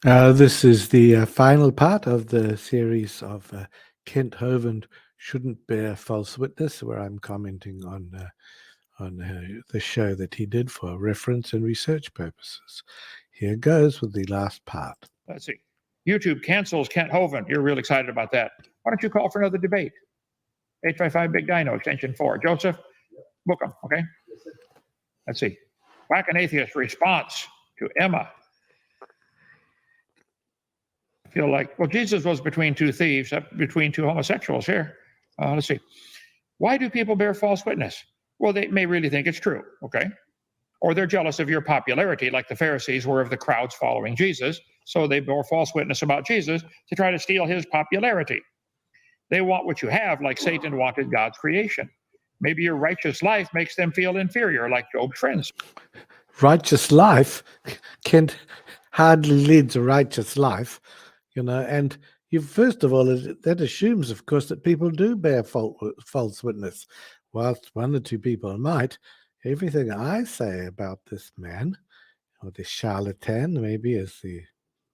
This is the final part of the series of Kent Hovind Shouldn't Bear False Witness, where I'm commenting on the show that he did for reference and research purposes. Here goes with the last part. Let's see. YouTube cancels Kent Hovind. You're real excited about that. Why don't you call for another debate? 855 Big Dino, extension 4. Joseph, book them, okay? Let's see. Whack an Atheist response to Emma. I feel like, well, Jesus was between two thieves, between two homosexuals here. Let's see. Why do people bear false witness? Well, they may really think it's true, okay? Or they're jealous of your popularity, like the Pharisees were of the crowds following Jesus. So they bore false witness about Jesus to try to steal his popularity. They want what you have, like Satan wanted God's creation. Maybe your righteous life makes them feel inferior, like Job's friends. Righteous life? Kent hardly leads a righteous life, and first of all, that assumes, of course, that people do bear false witness. Whilst one or two people might, everything I say about this man, or this charlatan, maybe as the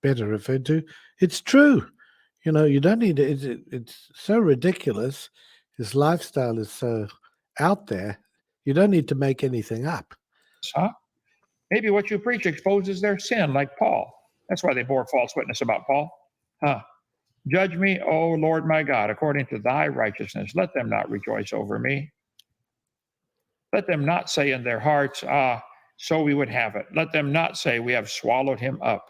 better referred to, it's true. You don't need it. It's so ridiculous. His lifestyle is so out there. You don't need to make anything up. Huh? Maybe what you preach exposes their sin, like Paul. That's why they bore false witness about Paul. Judge me, O Lord my God, according to thy righteousness. Let them not rejoice over me. Let them not say in their hearts, so we would have it. Let them not say, we have swallowed him up.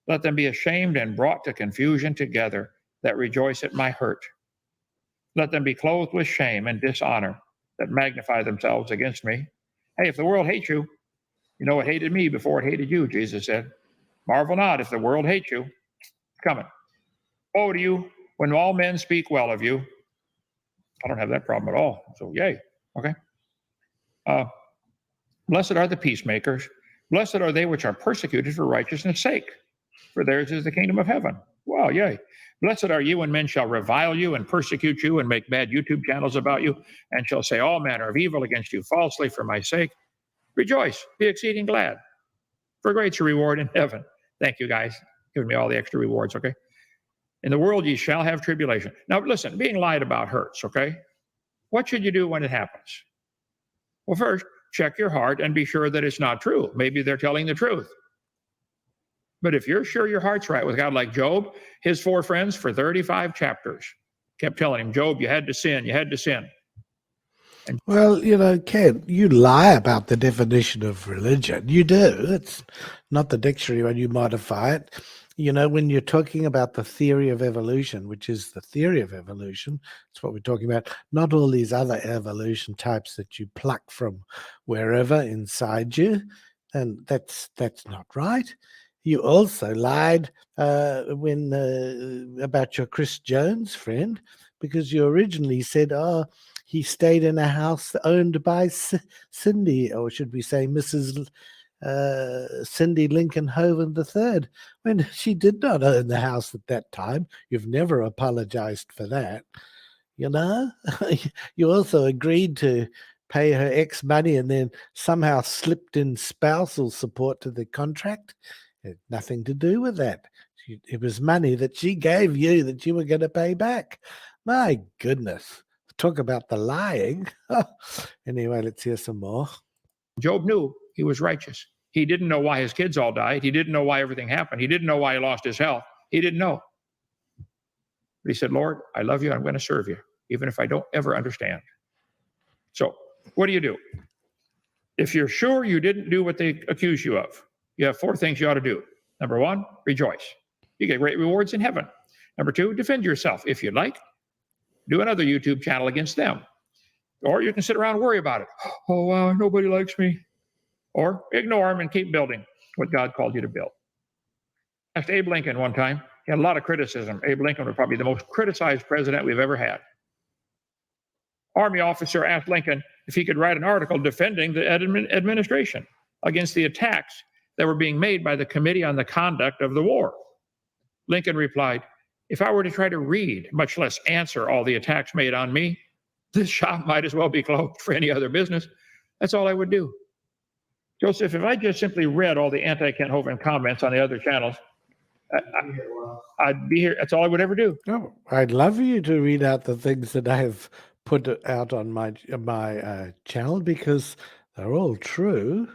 Let them be ashamed and brought to confusion together that rejoice at my hurt. Let them be clothed with shame and dishonor that magnify themselves against me. Hey, if the world hates you, you know it hated me before it hated you, Jesus said. Marvel not if the world hates you. It's coming. Woe to you when all men speak well of you. I don't have that problem at all. So yay. Okay. Blessed are the peacemakers. Blessed are they which are persecuted for righteousness' sake, for theirs is the kingdom of heaven. Wow, yay. Blessed are you when men shall revile you and persecute you and make bad YouTube channels about you, and shall say all manner of evil against you falsely for my sake. Rejoice, be exceeding glad, for great's your reward in heaven. Thank you, guys, giving me all the extra rewards, okay? In the world ye shall have tribulation. Now listen, being lied about hurts, okay? What should you do when it happens? Well, first, check your heart and be sure that it's not true. Maybe they're telling the truth. But if you're sure your heart's right with God, like Job, his 4 friends for 35 chapters kept telling him, Job, you had to sin, you had to sin. Well, Ken, you lie about the definition of religion. You do. It's not the dictionary when you modify it. When you're talking about the theory of evolution, which is the theory of evolution, that's what we're talking about, not all these other evolution types that you pluck from wherever inside you. And that's not right. You also lied when about your Chris Jones friend, because you originally said, he stayed in a house owned by Cindy, or should we say Mrs. Cindy Lincoln Hovind III, when she did not own the house at that time. You've never apologized for that. You also agreed to pay her ex money and then somehow slipped in spousal support to the contract. It had nothing to do with that. It was money that she gave you that you were going to pay back. My goodness. Talk about the lying. Anyway, let's hear some more. Job knew he was righteous. He didn't know why his kids all died. He didn't know why everything happened. He didn't know why he lost his health. He didn't know. But he said, Lord, I love you. I'm going to serve you, even if I don't ever understand. So what do? If you're sure you didn't do what they accuse you of, you have 4 things you ought to do. Number 1, rejoice. You get great rewards in heaven. Number 2, defend yourself. If you'd like, do another YouTube channel against them. Or you can sit around and worry about it. Oh, wow, nobody likes me. Or ignore them and keep building what God called you to build. I asked Abe Lincoln one time. He had a lot of criticism. Abe Lincoln was probably the most criticized president we've ever had. Army officer asked Lincoln if he could write an article defending the administration against the attacks that were being made by the Committee on the Conduct of the War. Lincoln replied, if I were to try to read, much less answer all the attacks made on me, this shop might as well be closed for any other business. That's all I would do. Joseph, if I just simply read all the anti-Kent Hovind comments on the other channels, I'd be here. That's all I would ever do. Oh, I'd love for you to read out the things that I've put out on my channel, because they're all true,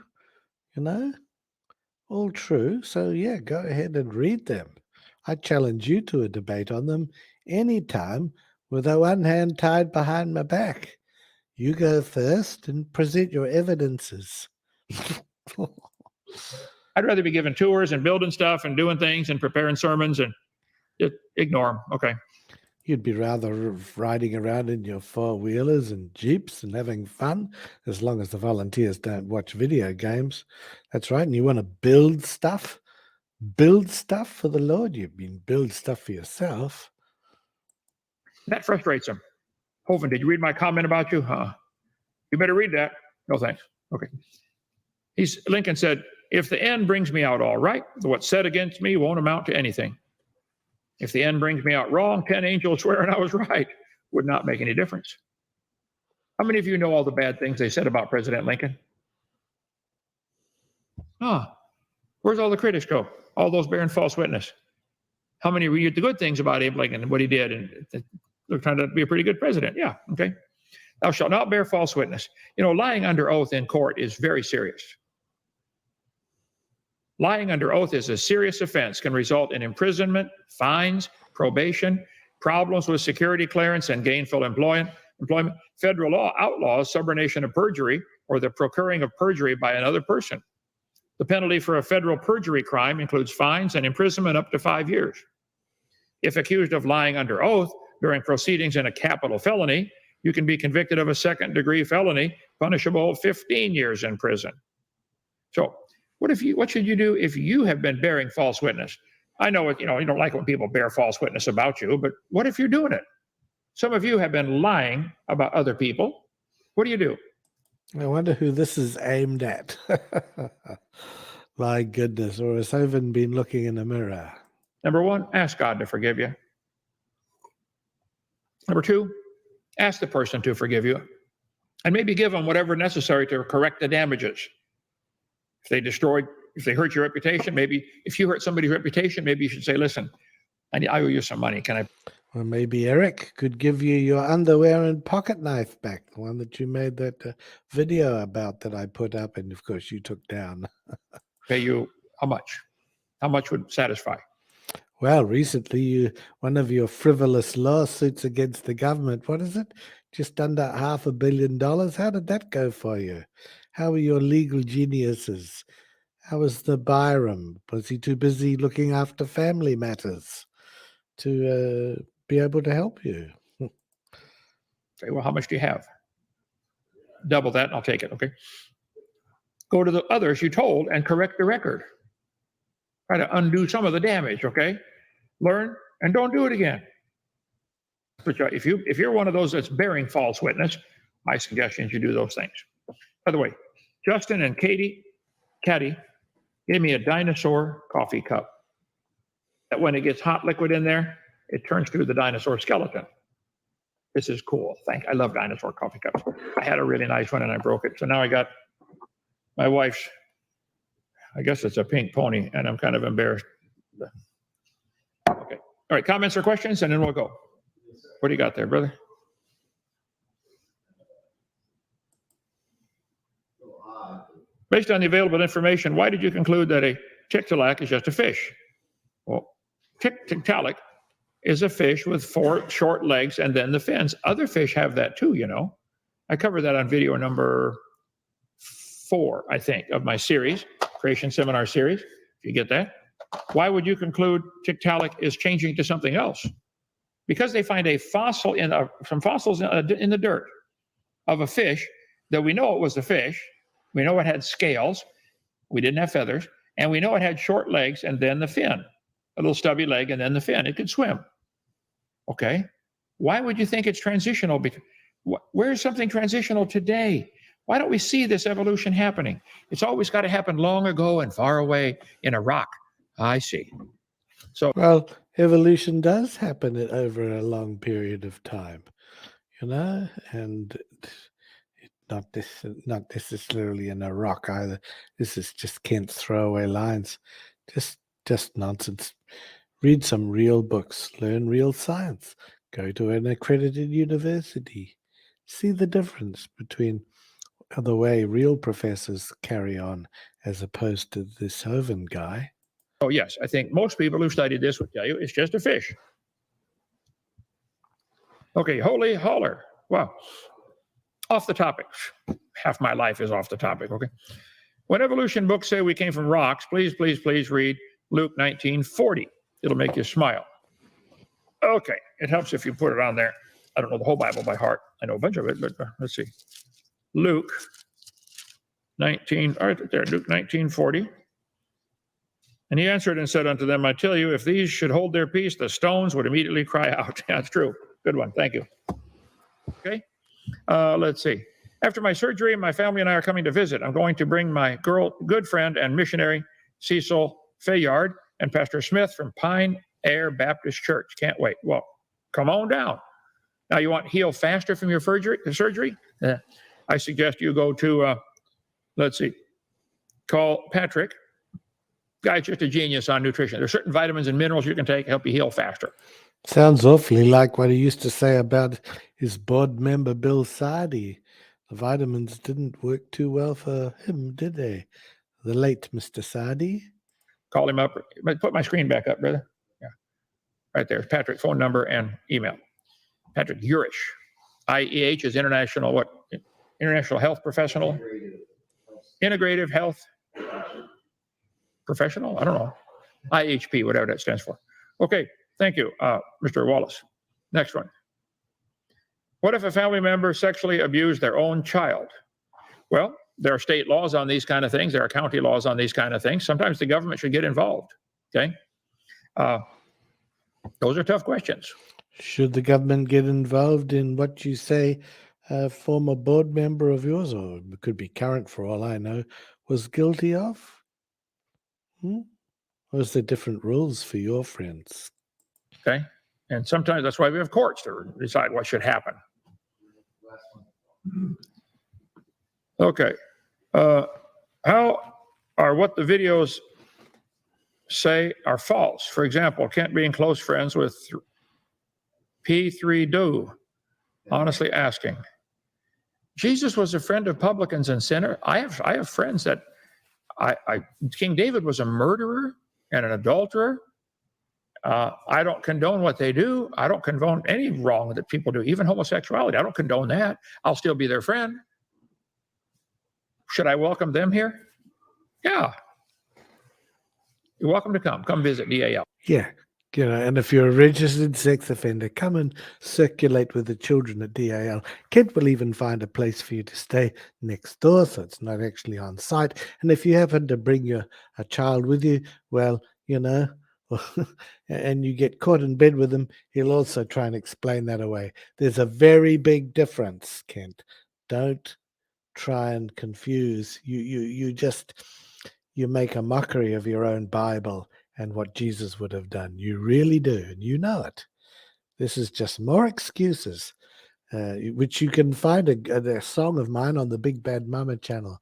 all true. So yeah, go ahead and read them. I challenge you to a debate on them anytime with a one hand tied behind my back. You go first and present your evidences. I'd rather be giving tours and building stuff and doing things and preparing sermons and just ignore them. Okay. You'd be rather riding around in your four-wheelers and jeeps and having fun, as long as the volunteers don't watch video games. That's right. And you want to build stuff for the Lord. You mean build stuff for yourself. That frustrates them. Hovind, did you read my comment about you? You better read that. No thanks. Okay. Lincoln said, if the end brings me out all right, what's said against me won't amount to anything. If the end brings me out wrong, 10 angels swearing I was right would not make any difference. How many of you know all the bad things they said about President Lincoln? Where's all the critics go? All those bearing false witness. How many read the good things about Abe Lincoln and what he did? And they're trying to be a pretty good president. Yeah, okay. Thou shalt not bear false witness. Lying under oath in court is very serious. Lying under oath is a serious offense, can result in imprisonment, fines, probation, problems with security clearance and gainful employment. Federal law outlaws subornation of perjury or the procuring of perjury by another person. The penalty for a federal perjury crime includes fines and imprisonment up to 5 years. If accused of lying under oath during proceedings in a capital felony, you can be convicted of a second-degree felony, punishable 15 years in prison. So, what should you do if you have been bearing false witness? I know you don't like when people bear false witness about you, but what if you're doing it? Some of you have been lying about other people. What do you do? I wonder who this is aimed at. My goodness, or has Hovind been looking in the mirror? Number one, ask God to forgive you. Number two, ask the person to forgive you, and maybe give them whatever necessary to correct the damages. If they hurt your reputation, maybe if you hurt somebody's reputation, maybe you should say, listen, I owe you some money. Can I? Well, maybe Eric could give you your underwear and pocket knife back, the one that you made that video about that I put up, and of course you took down. Pay you how much? How much would satisfy? Well, recently, one of your frivolous lawsuits against the government, what is it? Just under $500 million. How did that go for you? How were your legal geniuses? How was the Byram? Was he too busy looking after family matters to be able to help you? Say, well, how much do you have? Double that and I'll take it, okay? Go to the others you told and correct the record. Try to undo some of the damage, okay? Learn and don't do it again. But if you're one of those that's bearing false witness, my suggestion is you do those things. By the way, Justin and Caddy gave me a dinosaur coffee cup. That when it gets hot liquid in there, it turns through the dinosaur skeleton. This is cool. I love dinosaur coffee cups. I had a really nice one and I broke it. So now I got my wife's, I guess it's a pink pony, and I'm kind of embarrassed. Okay. All right, comments or questions, and then we'll go. What do you got there, brother? Based on the available information, why did you conclude that a Tiktaalik is just a fish? Well, Tiktaalik is a fish with 4 short legs and then the fins. Other fish have that too, I covered that on video number 4, I think, of my series, Creation Seminar Series, if you get that. Why would you conclude Tiktaalik is changing to something else? Because they find a fossil some fossils in the dirt of a fish that we know it was a fish. We know it had scales. We didn't have feathers. And we know it had short legs and then the fin, a little stubby leg and then the fin. It could swim. Okay. Why would you think it's transitional? Where is something transitional today? Why don't we see this evolution happening? It's always got to happen long ago and far away in a rock. I see. So, well, evolution does happen over a long period of time, and not necessarily in a rock either. This is just Kent's throwaway lines. Just Just nonsense. Read some real books, learn real science, go to an accredited university. See the difference between the way real professors carry on as opposed to this Hovind guy. Oh, yes, I think most people who studied this would tell you it's just a fish. Okay, holy holler. Wow. Off the topic. Half my life is off the topic, okay? When evolution books say we came from rocks, please, please, please read Luke 19:40. It'll make you smile. Okay, it helps if you put it on there. I don't know the whole Bible by heart. I know a bunch of it, but let's see. Luke 19, all right, there, Luke 19:40. And he answered and said unto them, I tell you, if these should hold their peace, the stones would immediately cry out. That's true. Good one. Thank you. Okay. Let's see. After my surgery, my family and I are coming to visit. I'm going to bring my good friend and missionary, Cecil Fayard, and Pastor Smith from Pine Air Baptist Church. Can't wait. Well, come on down. Now, you want to heal faster from your surgery? I suggest you go to, let's see, call Patrick. Guy's just a genius on nutrition. There's certain vitamins and minerals you can take to help you heal faster. Sounds awfully like what he used to say about his board member, Bill Sadi. The vitamins didn't work too well for him, did they? The late Mr. Sadi. Call him up. Put my screen back up, brother. Yeah. Right there. Patrick's phone number and email. Patrick Urish. IEH is international what? International health professional. Integrative health professional? I don't know. IHP, whatever that stands for. Okay. Thank you, Mr. Wallace. Next one. What if a family member sexually abused their own child? Well, there are state laws on these kind of things. There are county laws on these kind of things. Sometimes the government should get involved. Okay. Those are tough questions. Should the government get involved in what you say a former board member of yours, or it could be current for all I know, was guilty of? Or is there different rules for your friends? Okay. And sometimes that's why we have courts to decide what should happen. Okay. How are what the videos say are false? For example, Kent being close friends with P3 Do. Honestly asking. Jesus was a friend of publicans and sinners. I have friends that King David was a murderer and an adulterer. I don't condone what they do. I don't condone any wrong that people do, even homosexuality. I don't condone that. I'll still be their friend. Should I welcome them here? Yeah. You're welcome to come. Come visit DAL. Yeah. And if you're a registered sex offender, come and circulate with the children at DAL. Kent will even find a place for you to stay next door, so it's not actually on site. And if you happen to bring a child with you, well, and you get caught in bed with him, he'll also try and explain that away. There's a very big difference, Kent. Don't try and confuse. You make a mockery of your own Bible and what Jesus would have done. You really do, and you know it. This is just more excuses, which you can find a song of mine on the Big Bad Mama channel.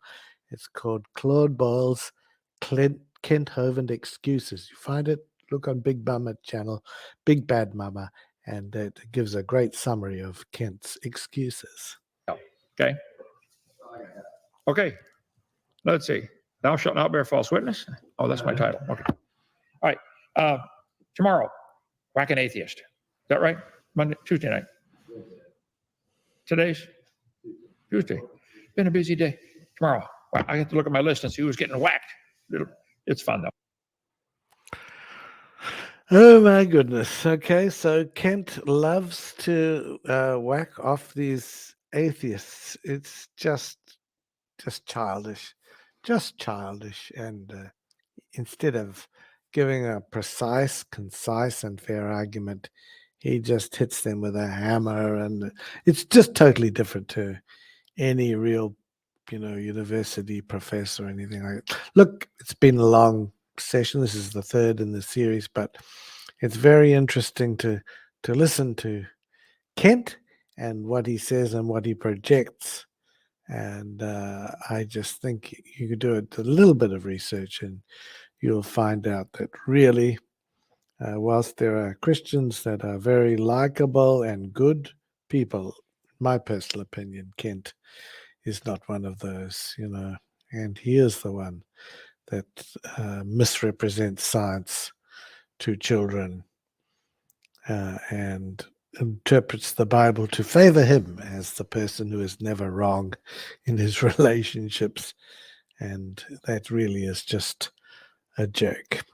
It's called Claude Boyle's Kent Hovind Excuses. You find it, look on Big Mama channel, Big Bad Mama, and it gives a great summary of Kent's excuses. Okay. Okay. Let's see. Thou shalt not bear false witness. Oh, that's my title. Okay. All right. Tomorrow, Whack an Atheist. Is that right? Tuesday night. Today's Tuesday. Been a busy day. Tomorrow, I have to look at my list and see who's getting whacked. It's fun, though. Oh, my goodness. Okay, so Kent loves to whack off these atheists. It's just childish. Just childish. And instead of giving a precise, concise, and fair argument, he just hits them with a hammer. And it's just totally different to any real, university professor or anything like that. Look, it's been a long session. This is the third in the series, but it's very interesting to listen to Kent and what he says and what he projects. And I just think you could do a little bit of research and you'll find out that really, whilst there are Christians that are very likable and good people, my personal opinion, Kent is not one of those, and he is the one that misrepresents science to children and interprets the Bible to favor him as the person who is never wrong in his relationships. And that really is just a joke.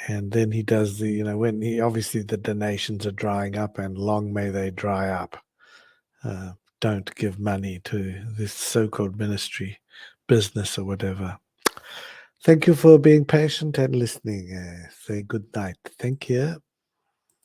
And then he does when he obviously the donations are drying up, and long may they dry up. Don't give money to this so-called ministry business or whatever. Thank you for being patient and listening. Say good night. Thank you.